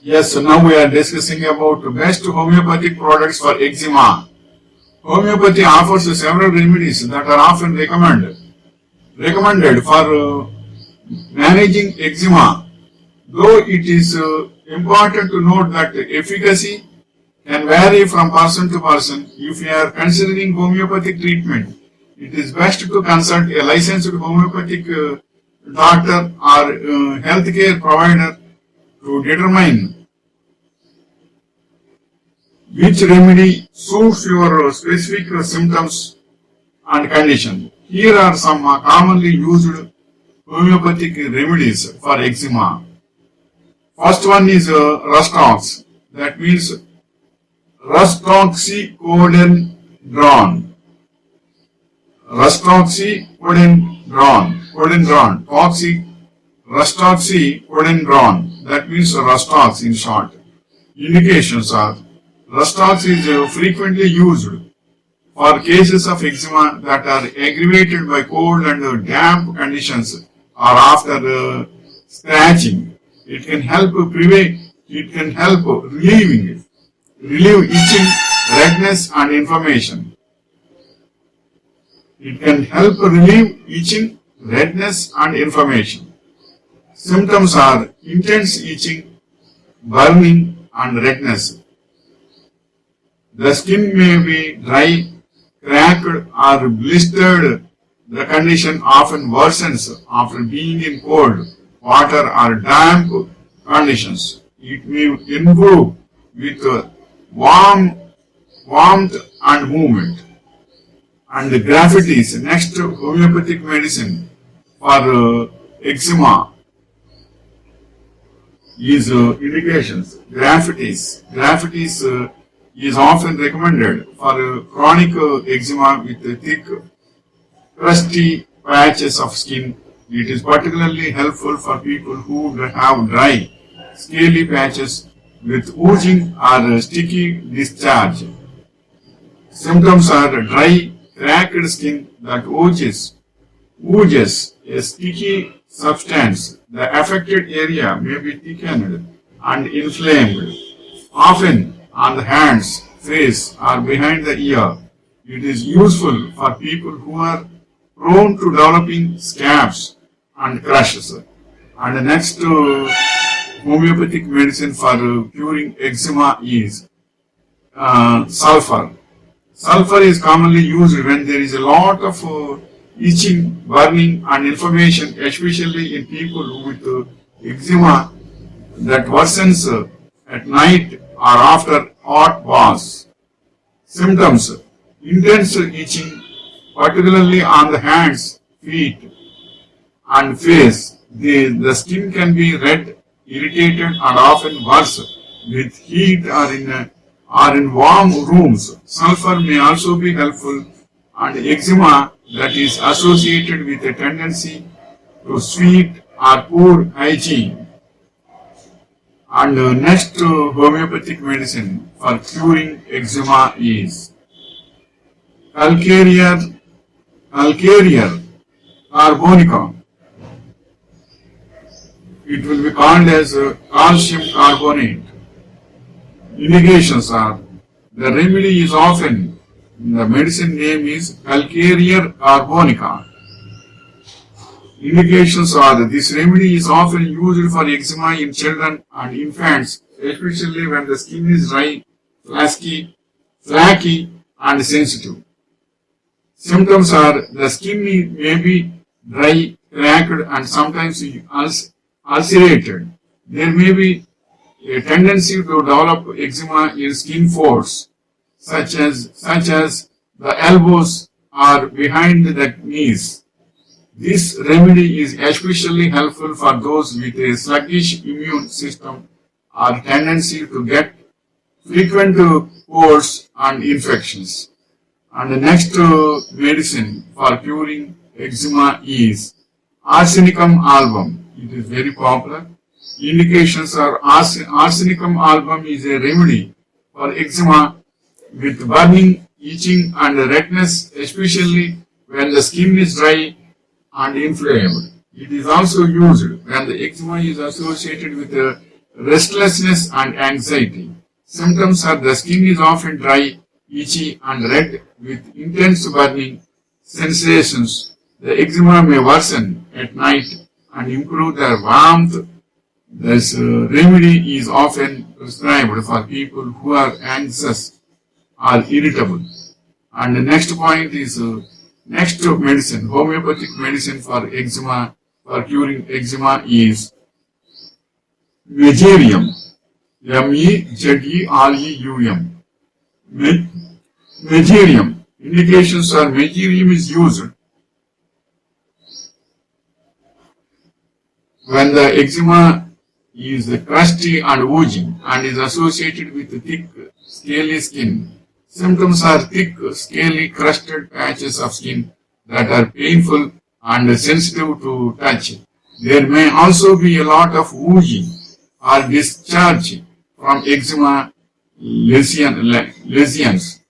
Yes, so now we are discussing about best homeopathic products for eczema. Homeopathy offers several remedies that are often recommended for managing eczema. Though it is important to note that efficacy can vary from person to person. If you are considering homeopathic treatment, it is best to consult a licensed homeopathic doctor or healthcare provider to determine which remedy suits your specific symptoms and condition. Here are some commonly used homeopathic remedies for eczema. First one is Rustox, that means Rustoxicodendron. Rustoxicodendron, that means Rustox in short. Indications are Rustox is frequently used for cases of eczema that are aggravated by cold and damp conditions or after scratching. It can help relieve itching, redness and inflammation. It can help relieve itching, redness and inflammation. Symptoms are intense itching, burning and redness. The skin may be dry, cracked or blistered. The condition often worsens after being in cold, water or damp conditions. It may improve with warmth and movement. And the graphitis, next homeopathic medicine for eczema is indications. Graphitis is often recommended for chronic eczema with thick, crusty patches of skin. It is particularly helpful for people who have dry, scaly patches with oozing or sticky discharge. Symptoms are dry, cracked skin that oozes a sticky substance. The affected area may be thickened and inflamed, often on the hands, face or behind the ear. It is useful for people who are prone to developing scabs and crushes. And the next homeopathic medicine for curing eczema is sulfur. Sulfur is commonly used when there is a lot of itching, burning and inflammation, especially in people with eczema that worsens at night or after hot baths. Symptoms: intense itching, particularly on the hands, feet and face. The skin can be red, irritated and often worse with heat or in warm rooms. Sulfur may also be helpful, and eczema that is associated with a tendency to sweat or poor hygiene. And next homeopathic medicine for curing eczema is Calcareous carbonica. It will be called as calcium carbonate. Indications are the remedy is often, the medicine name is Calcareous carbonica. Indications are that this remedy is often used for eczema in children and infants, especially when the skin is dry, flaky and sensitive. Symptoms are the skin may be dry, cracked and sometimes ulcerated. There may be a tendency to develop eczema in skin folds, such as the elbows or behind the knees. This remedy is especially helpful for those with a sluggish immune system or tendency to get frequent colds and infections. And the next medicine for curing eczema is Arsenicum album. It is very popular. Indications are Arsenicum album is a remedy for eczema with burning, itching and redness, especially when the skin is dry and inflamed. It is also used when the eczema is associated with restlessness and anxiety. Symptoms are the skin is often dry, itchy and red with intense burning sensations. The eczema may worsen at night and improve their warmth. This remedy is often prescribed for people who are anxious or irritable. And the next point is next medicine, homeopathic medicine for eczema, for curing eczema is Megereum. Megereum. Megereum. Indications are megereum is used when the eczema is crusty and oozing and is associated with thick, scaly skin. Symptoms are thick, scaly, crusted patches of skin that are painful and sensitive to touch. There may also be a lot of oozing or discharge from eczema lesions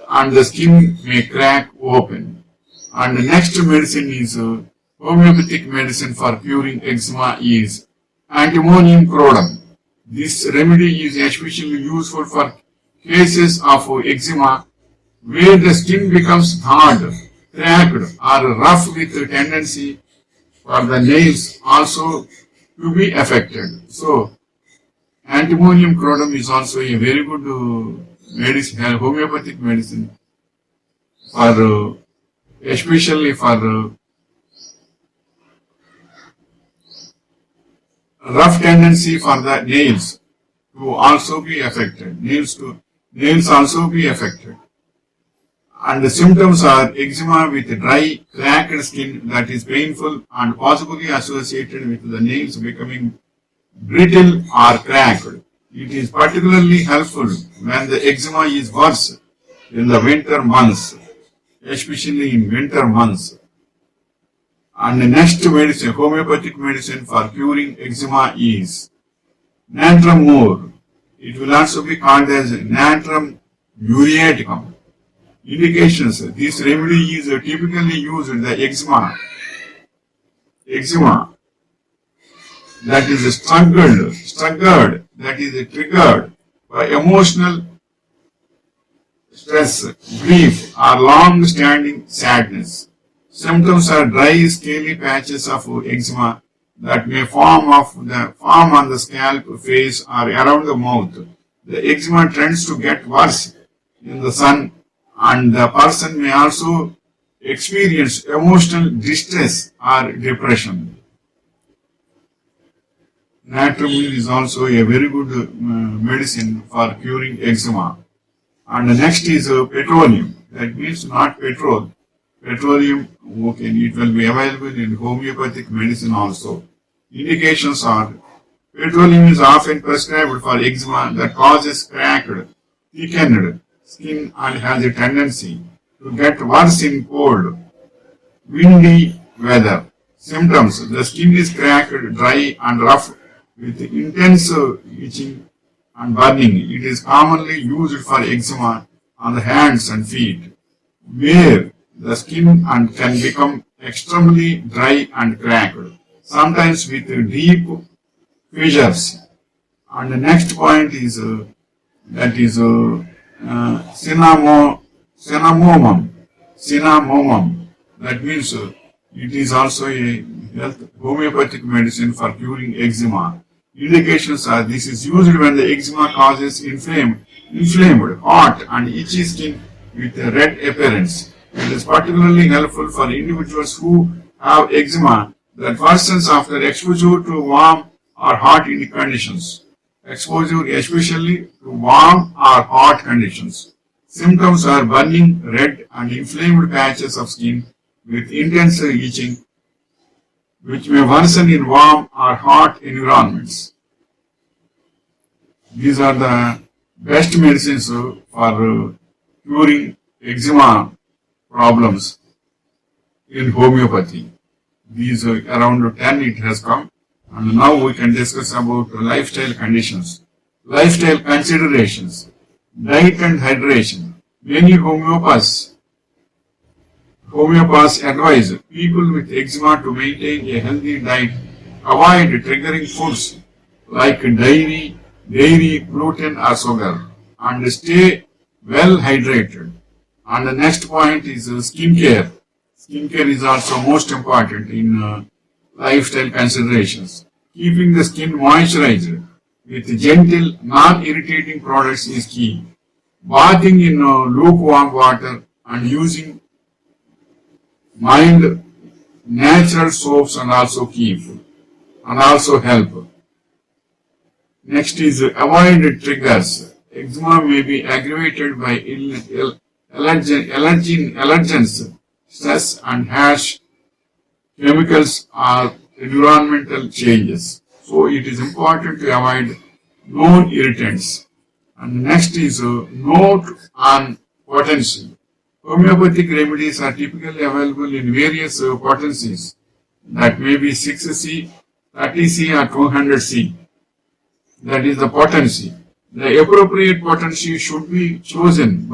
and the skin may crack open. And the next medicine is homeopathic medicine for curing eczema is antimonium crodum. This remedy is especially useful for cases of eczema where the skin becomes hard, cracked or rough with a tendency for the nails also to be affected. So, antimonium crodum is also a very good medicine, homeopathic medicine for especially for rough tendency for the nails to also be affected. Nails also be affected. And the symptoms are eczema with dry, cracked skin that is painful and possibly associated with the nails becoming brittle or cracked. It is particularly helpful when the eczema is worse in the winter months, especially in winter months. And the next medicine, homeopathic medicine for curing eczema is Nantrum mur. It will also be called as Nantrum muriaticum. Indications. This remedy is typically used in the eczema that is staggered, that is triggered by emotional stress, grief, or long-standing sadness. Symptoms are dry, scaly patches of eczema that may form on the scalp, face, or around the mouth. The eczema tends to get worse in the sun, and the person may also experience emotional distress or depression. Natrum is also a very good medicine for curing eczema. And the next is petroleum. That means not petrol. Petroleum, okay, it will be available in homeopathic medicine also. Indications are petroleum is often prescribed for eczema that causes cracked, thickened skin and has a tendency to get worse in cold, windy weather. Symptoms: the skin is cracked, dry and rough with intense itching and burning. It is commonly used for eczema on the hands and feet, where the skin and can become extremely dry and cracked, sometimes with deep fissures. And the next point is cinnamomum. That means it is also a homeopathic medicine for curing eczema. Indications are this is used when the eczema causes inflamed, hot and itchy skin with a red appearance. It is particularly helpful for individuals who have eczema that worsens after exposure to warm or hot conditions. Exposure especially to warm or hot conditions. Symptoms are burning, red and inflamed patches of skin with intense itching, which may worsen in warm or hot environments. These are the best medicines for curing eczema problems in homeopathy. These around 10 it has come, and now we can discuss about lifestyle conditions. Lifestyle considerations, diet and hydration. Many homeopaths advise people with eczema to maintain a healthy diet, avoid triggering foods like dairy, gluten or sugar, and stay well hydrated. And the next point is skincare. Skincare is also most important in lifestyle considerations. Keeping the skin moisturized with gentle, non-irritating products is key. Bathing in lukewarm water and using mild natural soaps and also help. Next is avoid triggers. Eczema may be aggravated by allergens, stress and harsh chemicals or environmental changes. So it is important to avoid known irritants. And next is note on potency. Homeopathic remedies are typically available in various potencies that may be 6C, 30C or 200C. That is the potency. The appropriate potency should be chosen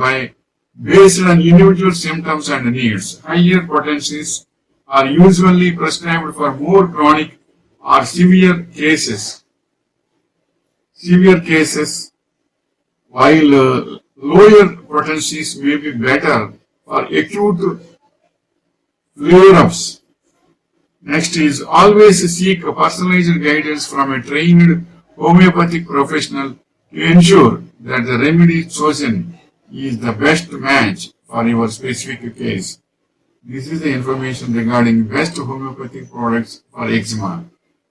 based on individual symptoms and needs. Higher potencies are usually prescribed for more chronic or severe cases, while lower potencies may be better for acute flare-ups. Next is always seek personalized guidance from a trained homeopathic professional to ensure that the remedy chosen is the best match for your specific case. This is the information regarding best homeopathic products for eczema.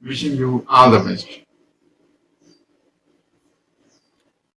Wishing you all the best.